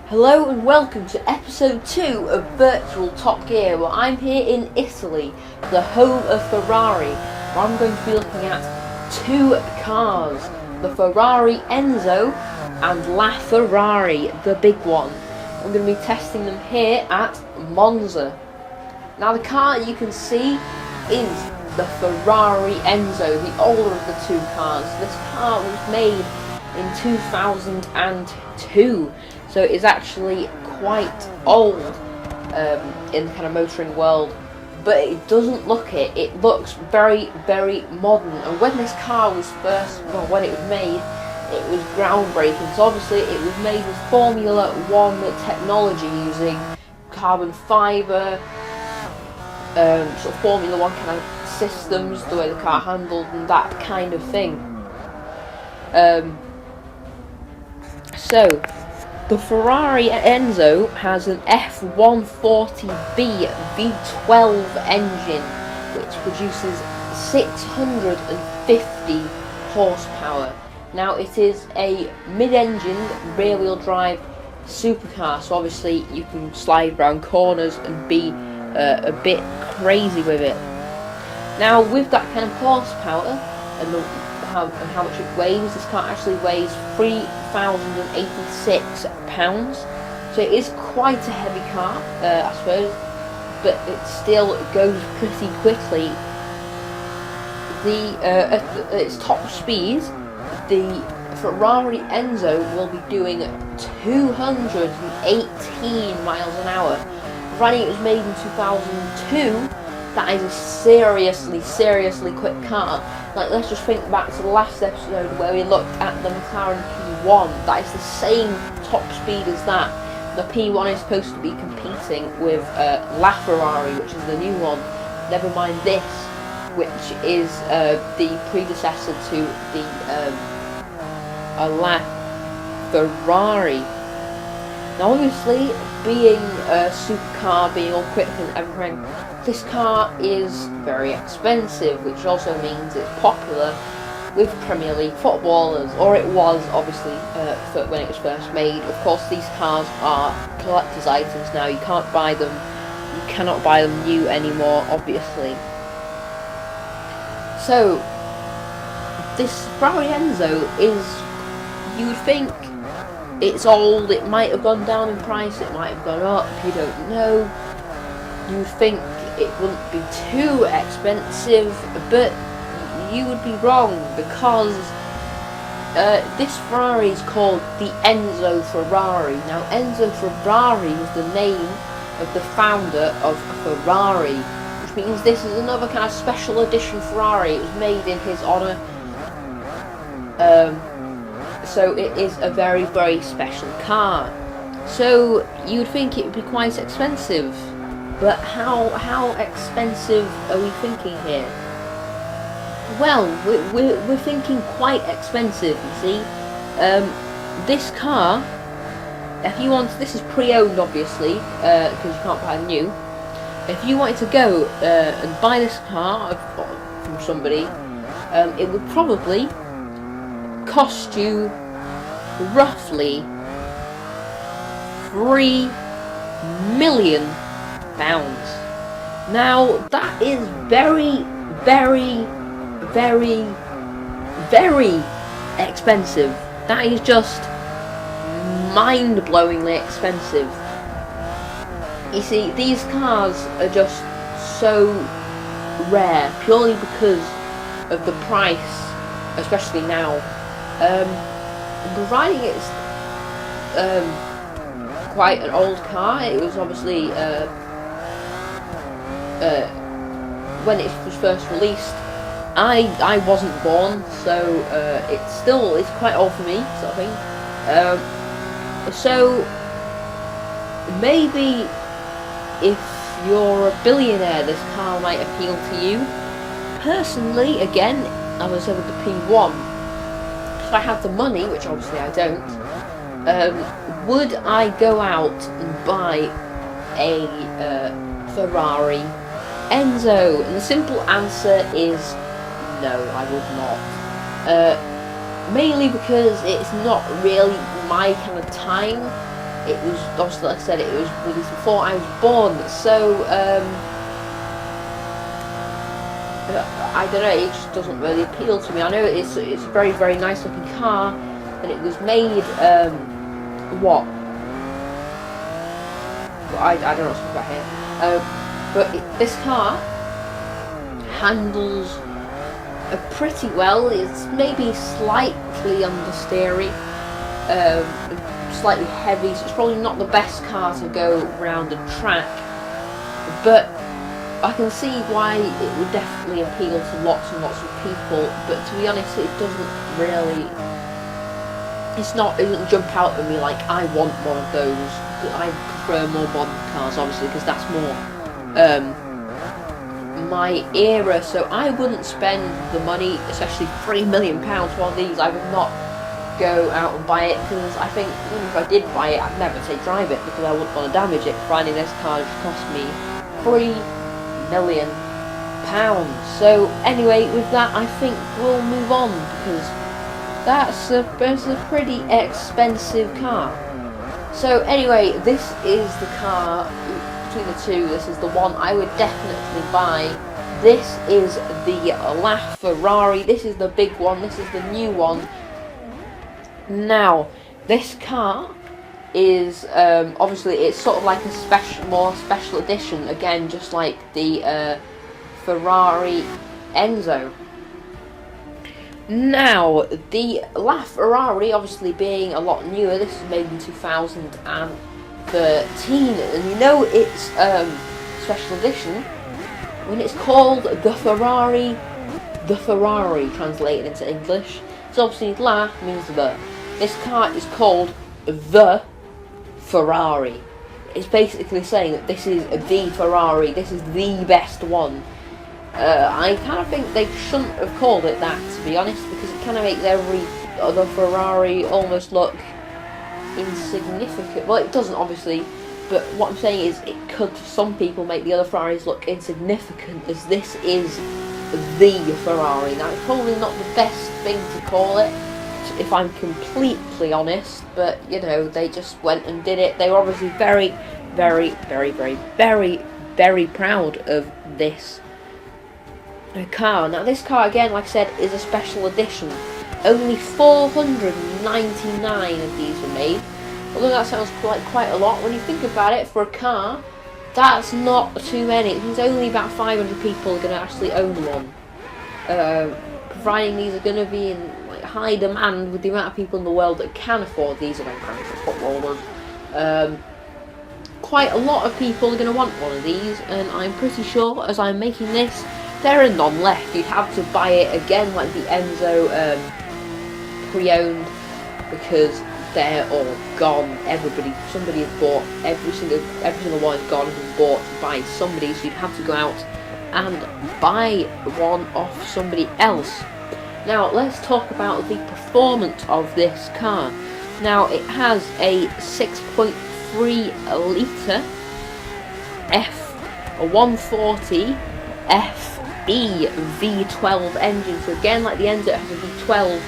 Hello and welcome to episode 2 of Virtual Top Gear, where I'm here in Italy, the home of Ferrari, where I'm going to be looking at two cars, the Ferrari Enzo and La Ferrari, the big one. I'm going to be testing them here at Monza. Now the car you can see is the Ferrari Enzo, the older of the two cars. This car was made in 2002. So it's actually quite old in the kind of motoring world, but it doesn't look it. It looks very, very modern. And when this car was when it was made, it was groundbreaking. So obviously it was made with Formula 1 technology using carbon fibre, sort of Formula 1 kind of systems, the way the car handled and that kind of thing. So the Ferrari Enzo has an F140B V12 engine, which produces 650 horsepower. Now it is a mid-engine, rear-wheel drive supercar, so obviously you can slide around corners and be a bit crazy with it. Now with that kind of horsepower and how much it weighs, this car actually weighs 3,086 pounds, so it is quite a heavy car, I suppose, but it still goes pretty quickly. At its top speed, the Ferrari Enzo will be doing 218 miles an hour. Providing it was made in 2002, that is a seriously quick car. Like, let's just think back to the last episode where we looked at the McLaren P1. That is the same top speed as that. The P1 is supposed to be competing with La Ferrari, which is the new one. Never mind this, which is the predecessor to the La Ferrari. Now obviously, being a supercar, being all quick and everything, this car is very expensive, which also means it's popular with Premier League footballers, or it was obviously when it was first made. Of course, these cars are collector's items now. You can't buy them. You cannot buy them new anymore, obviously. So this Ferrari Enzo is, you would think, it's old. It might have gone down in price. It might have gone up. You don't know. You would think it wouldn't be too expensive, but you would be wrong, because this Ferrari is called the Enzo Ferrari. Now Enzo Ferrari was the name of the founder of Ferrari, which means this is another kind of special edition Ferrari. It was made in his honour, so it is a very, very special car. So you would think it would be quite expensive. But how expensive are we thinking here? Well, we're thinking quite expensive, you see. This car, if you want, this is pre-owned obviously, because you can't buy new. If you wanted to go and buy this car from somebody, it would probably cost you roughly £3 million. Now that is very, very, very, very expensive. That is just mind-blowingly expensive. You see, these cars are just so rare purely because of the price, especially now. Providing it's quite an old car, it was obviously when it was first released, I wasn't born, so it's quite old for me, sort of thing. So maybe if you're a billionaire, this car might appeal to you. Personally, again, as I said with the P1, if I had the money, which obviously I don't, would I go out and buy a Ferrari Enzo? And the simple answer is no, I would not. Mainly because it's not really my kind of time. it was, obviously, like I said, it was released before I was born, so I don't know, it just doesn't really appeal to me. I know it's a very, very nice looking car, and it was made, what? I don't know what's about here. But this car handles pretty well. It's maybe slightly understeery, slightly heavy, so it's probably not the best car to go round a track, but I can see why it would definitely appeal to lots and lots of people. But to be honest, it doesn't really, it doesn't jump out at me like I want one of those. I prefer more modern cars, obviously, because that's more my era, so I wouldn't spend the money, especially £3 million on these. I would not go out and buy it, because I think even if I did buy it, I'd never say drive it, because I wouldn't want to damage it. Finding this car just cost me £3 million. So anyway, with that, I think we'll move on, because that's a pretty expensive car. So anyway, this is the car. Between the two, this is the one I would definitely buy. This is the Ferrari. This is the big one. This is the new one. Now, this car is obviously, it's sort of like a more special edition. Again, just like the Ferrari Enzo. Now, the Ferrari, obviously being a lot newer, this was made in 2013, and you know it's special edition when it's called the Ferrari translated into English. So obviously La means the. This car is called the Ferrari. It's basically saying that this is the Ferrari, this is the best one. I kind of think they shouldn't have called it that, to be honest, because it kind of makes every other Ferrari almost look insignificant. Well, it doesn't, obviously, but what I'm saying is it could, to some people, make the other Ferraris look insignificant, as this is the Ferrari. Now, it's probably not the best thing to call it, if I'm completely honest, but, you know, they just went and did it. They were obviously very, very, very, very, very, very proud of this car. Now, this car, again, like I said, is a special edition. Only 499 of these were made. Although that sounds like quite a lot when you think about it, for a car, that's not too many. It means only about 500 people are going to actually own one. Providing these are going to be in like high demand with the amount of people in the world that can afford these, and footballers. Quite a lot of people are going to want one of these, and I'm pretty sure, as I'm making this, there are none left. You'd have to buy it again, like the Enzo pre-owned, because they're all gone. Somebody has bought every single one is gone and been bought by somebody. So you'd have to go out and buy one off somebody else. Now let's talk about the performance of this car. Now it has a 6.3 litre F140 FE V12 engine. So again, like the Enzo, it has a V12.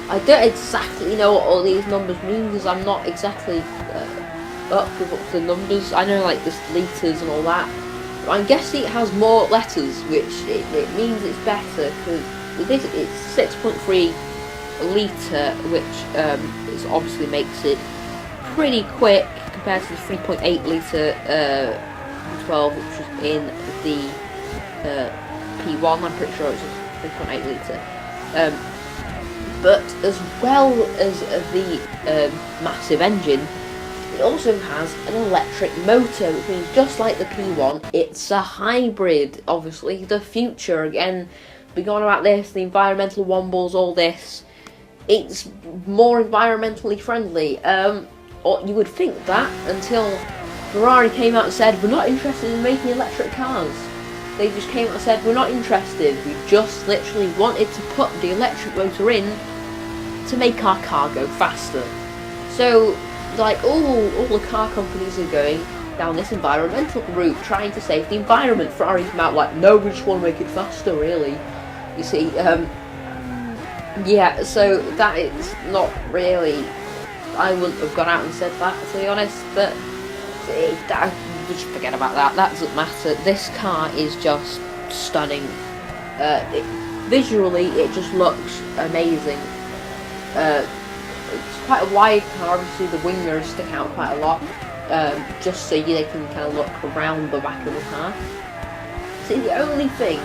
I don't exactly know what all these numbers mean, because I'm not exactly up with the numbers. I know like there's litres and all that. But I'm guessing it has more letters, which it means it's better, because it's 6.3 litre, which is obviously makes it pretty quick compared to the 3.8 litre V12, which was in the P1. I'm pretty sure it was a 3.8 litre. But as well as the massive engine, it also has an electric motor, which means just like the P1, it's a hybrid. Obviously, the future, again, been on about this, the environmental wombles, all this. It's more environmentally friendly. Or you would think that, until Ferrari came out and said, we're not interested in making electric cars. They just came out and said, we're not interested. We just literally wanted to put the electric motor in to make our car go faster. So, like, all the car companies are going down this environmental route, trying to save the environment. Ferrari come out like, no, we just want to make it faster, really. You see, yeah, so that is not really I wouldn't have gone out and said that, to be honest, but just forget about that. That doesn't matter. This car is just stunning. Visually, it just looks amazing. It's quite a wide car. Obviously, the wing mirrors stick out quite a lot, just so they can kind of look around the back of the car. See, the only thing,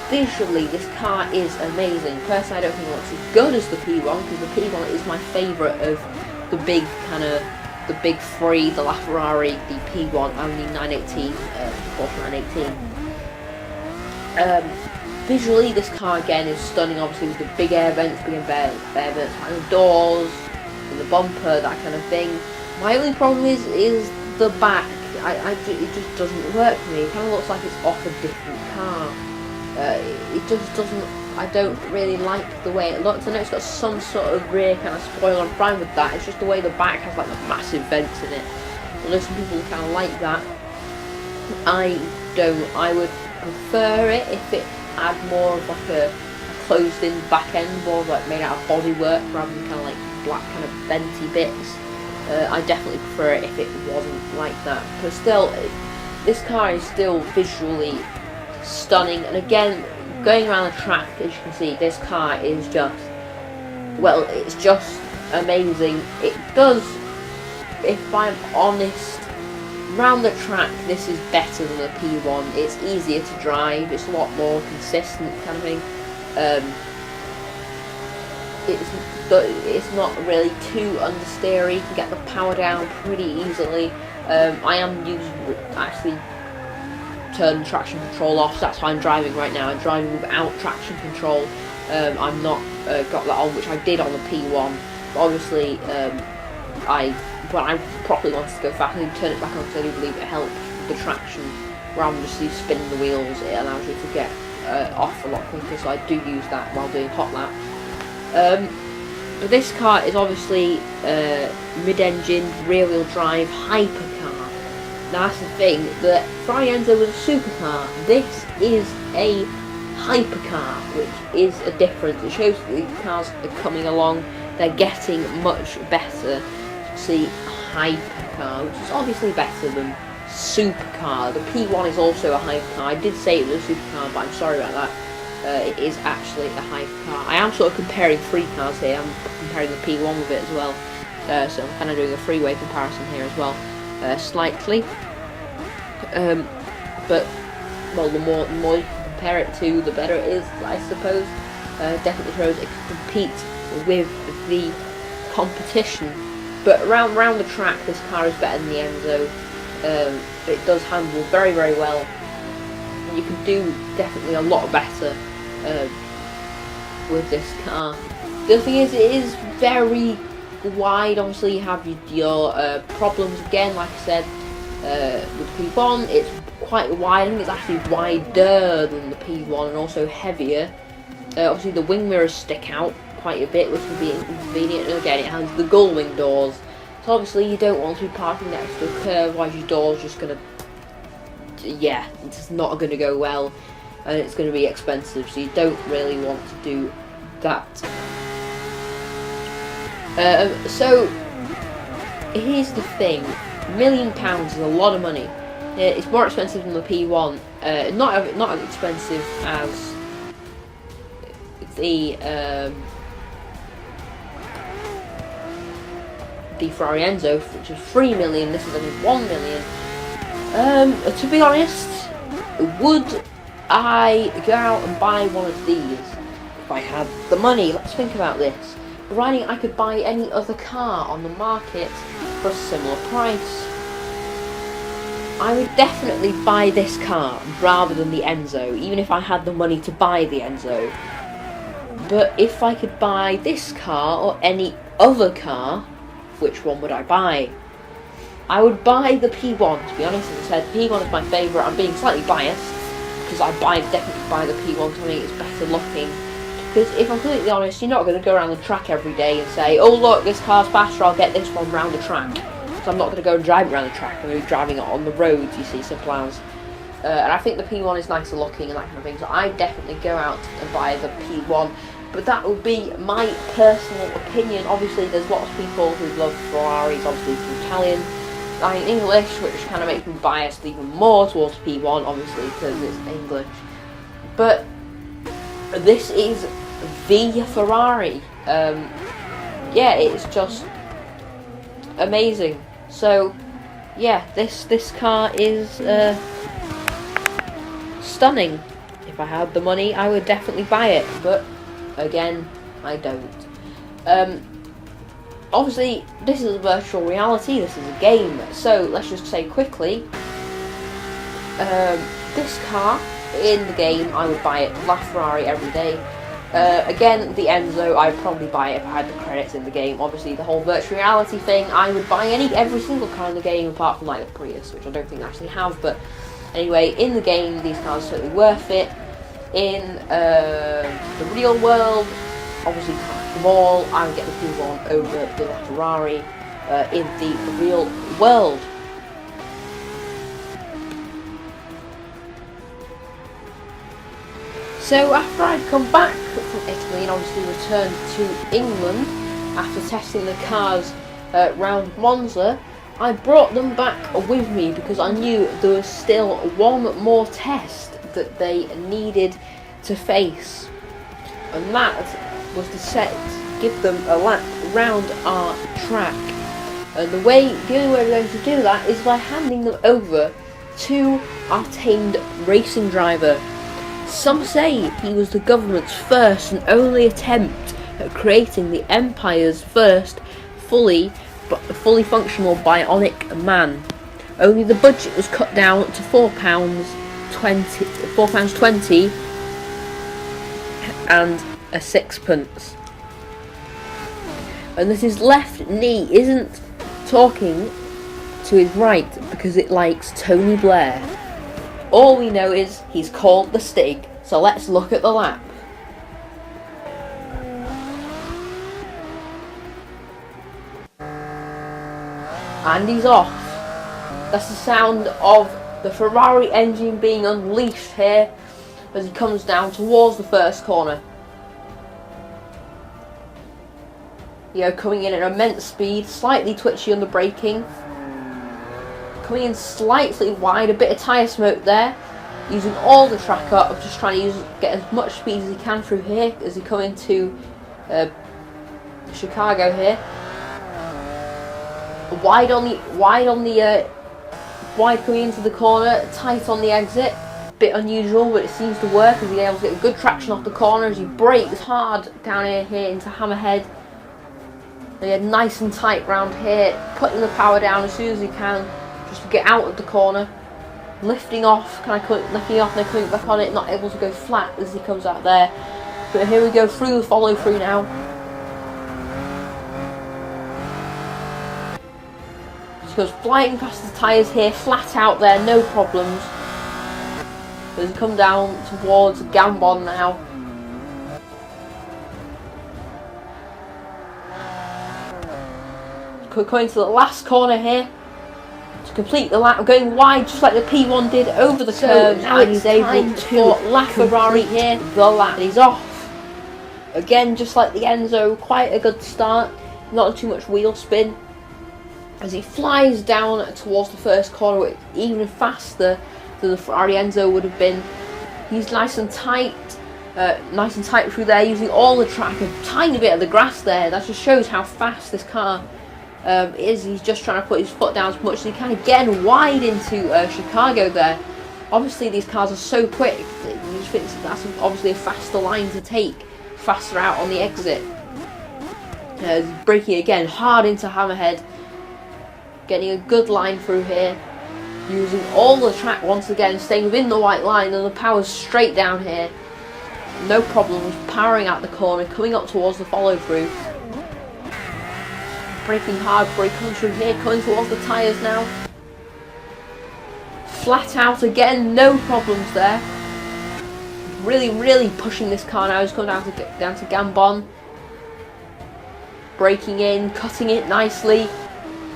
visually, this car is amazing. Personally, I don't think it looks as good as the P1, because the P1 is my favourite of the big the big three, the Ferrari, the P1, and the 918, Porsche 918. Visually, this car again is stunning, obviously with the big air vents, behind the doors, and the bumper, that kind of thing. My only problem is the back. It just doesn't work for me. It kind of looks like it's off a different car. It just doesn't. I don't really like the way it looks. I know it's got some sort of rear kind of spoiler. I'm fine with that. It's just the way the back has like the massive vents in it. I know some people kind of like that. I don't. I would prefer it if it had more of like a closed-in back end, more of like made out of bodywork rather than kind of like black kind of venty bits. I definitely prefer it if it wasn't like that. But still, this car is still visually stunning. And again, going around the track, as you can see, this car is just, well, it's just amazing. It does, if I'm honest, around the track, this is better than the P1. It's easier to drive. It's a lot more consistent kind of thing. It's not really too understeery. You can get the power down pretty easily. I am actually turn traction control off, so that's how I'm driving right now. I'm driving without traction control. I'm not got that on, which I did on the P1. But obviously, when I properly wanted to go fast, I did turn it back on because I do believe it helps with the traction. Rather than just spinning the wheels, it allows you to get off a lot quicker, so I do use that while doing hot lap. But this car is obviously mid-engine, rear-wheel drive, hypercar. Now that's the thing, the Ferrari Enzo was a supercar. This is a hypercar, which is a difference. It shows that these cars are coming along, they're getting much better. See, hypercar, which is obviously better than supercar. The P1 is also a hypercar. I did say it was a supercar, but I'm sorry about that. It is actually a hypercar. I am sort of comparing three cars here. I'm comparing the P1 with it as well. So I'm kind of doing a three-way comparison here as well, slightly. But well, the more you can compare it to, the better it is, I suppose. Definitely shows it can compete with the competition. But around the track, this car is better than the Enzo. It does handle very, very well. You can do definitely a lot better with this car. The other thing is, it is very wide. Obviously, you have your problems again, like I said, with the P1. It's quite wide. I think it's actually wider than the P1 and also heavier. Obviously, the wing mirrors stick out quite a bit, which can be inconvenient. And again, it has the gull wing doors. So obviously, you don't want to be parking next to a curve, otherwise your door's just going to, yeah, it's not going to go well, and it's going to be expensive, so you don't really want to do that. So here's the thing, £1 million is a lot of money. It's more expensive than the P1, not as expensive as the Ferrari Enzo, which is £3 million. This is only £1 million. To be honest, would I go out and buy one of these if I had the money? Let's think about this. Providing I could buy any other car on the market for a similar price, I would definitely buy this car rather than the Enzo, even if I had the money to buy the Enzo. But if I could buy this car or any other car, which one would I buy? I would buy the P1, to be honest. As I said, P1 is my favourite. I'm being slightly biased because I definitely buy the P1 because I think it's better looking. Because if I'm completely honest, you're not going to go around the track every day and say, oh look, this car's faster, I'll get this one round the track. So I'm not going to go and drive it around the track. I'm going to be driving it on the roads, you see, simple as. And I think the P1 is nicer looking and that kind of thing. So I definitely go out and buy the P1. but that would be my personal opinion. Obviously, there's lots of people who love Ferraris, obviously from Italian. I'm English, which kind of makes me biased even more towards P1, obviously, because it's English. But this is the Ferrari. Yeah, it's just amazing. So, yeah, this car is stunning. If I had the money, I would definitely buy it. But again, I don't. Obviously, this is a virtual reality, this is a game, so let's just say quickly, this car, in the game, I would buy it, LaFerrari every day. Again, the Enzo, I'd probably buy it if I had the credits in the game. Obviously, the whole virtual reality thing, I would buy every single car in the game, apart from like the Prius, which I don't think I actually have, but anyway, in the game, these cars are totally worth it. In the real world, obviously can't have them all. I would get the P1 over the Ferrari in the real world. So after I'd come back from Italy and obviously returned to England after testing the cars round Monza, I brought them back with me because I knew there was still one more test that they needed to face, and that was to give them a lap round our track. And the only way we're going to do that is by handing them over to our tamed racing driver. Some say he was the government's first and only attempt at creating the Empire's first fully functional bionic man. Only the budget was cut down to £4.20 and a sixpence. And that his left knee isn't talking to his right because it likes Tony Blair. All we know is he's called the Stig, so let's look at the lap. And he's off. That's the sound of the Ferrari engine being unleashed here as he comes down towards the first corner. Coming in at immense speed, slightly twitchy on the braking. Coming in slightly wide, a bit of tyre smoke there. Using all the track up, just trying to get as much speed as he can through here as he come into Chicago here. Wide coming into the corner, tight on the exit. Bit unusual, but it seems to work as he's able to get good traction off the corner as he brakes hard down here into Hammerhead. And nice and tight round here, putting the power down as soon as he can, just to get out of the corner. Lifting off, lifting off and then coming back on it, not able to go flat as he comes out there. But here we go through the follow through now. Just goes flying past the tyres here, flat out there, no problems. As he come down towards Gambon now. Going to the last corner here to complete the lap, going wide just like the P1 did over the curve. Now he's able to LaFerrari here the lap. He's off again, just like the Enzo. Quite a good start, not too much wheel spin as he flies down towards the first corner, even faster than the Ferrari Enzo would have been. He's nice and tight through there, using all the track, a tiny bit of the grass there. That just shows how fast this car is. He's just trying to put his foot down as much as he can. Again, wide into Chicago there. Obviously, these cars are so quick. You just think that's obviously a faster line to take, faster out on the exit. Braking again hard into Hammerhead, getting a good line through here. Using all the track once again, staying within the white line, and the power's straight down here. No problems, powering out the corner, coming up towards the follow through. Braking hard before he comes through here, coming towards the tyres now. Flat out again, no problems there. Really pushing this car now. He's coming down to Gambon. Braking in, cutting it nicely.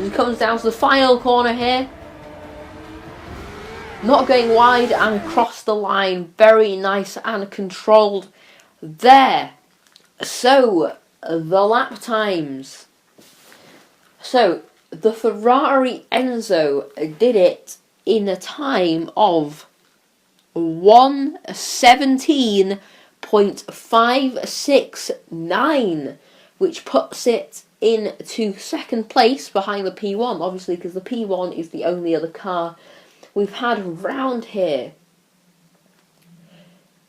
As he comes down to the final corner here. Not going wide and across the line. Very nice and controlled there. So, the lap times. So, the Ferrari Enzo did it in a time of 1:17.569, which puts it into second place behind the P1, obviously, because the P1 is the only other car we've had round here.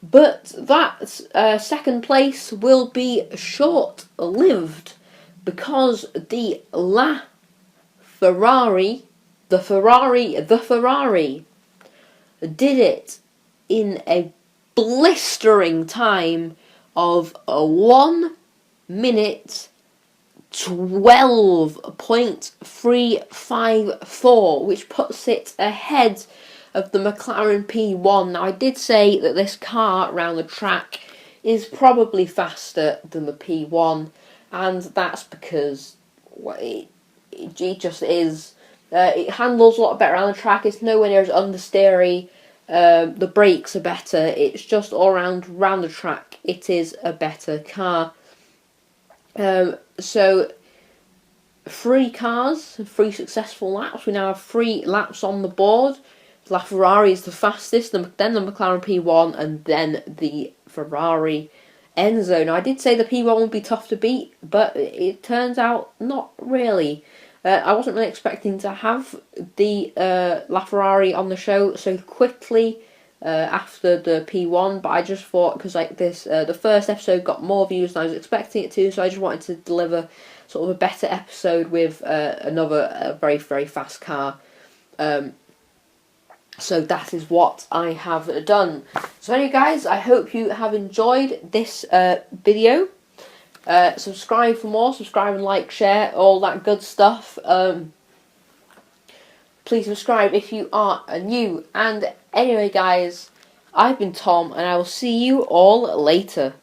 But that second place will be short-lived, because the Ferrari did it in a blistering time of 1 minute 12.354, which puts it ahead of the McLaren P1. Now, I did say that this car around the track is probably faster than the P1, and that's because it just is. It handles a lot better around the track. It's nowhere near as understeery. The brakes are better. It's just all around the track. It is a better car. So 3 cars, 3 successful laps. We now have 3 laps on the board. The Ferrari is the fastest, then the McLaren P1, and then the Ferrari Enzo. Now, I did say the P1 would be tough to beat, but it turns out not really. I wasn't really expecting to have the Ferrari on the show so quickly after the P1, but I just thought, because like this, the first episode got more views than I was expecting it to, so I just wanted to deliver sort of a better episode with another very, very fast car. So that is what I have done. So anyway, guys, I hope you have enjoyed this video. Subscribe for more. Subscribe and like, share, all that good stuff. Please subscribe if you are new. And anyway, guys, I've been Tom, and I will see you all later.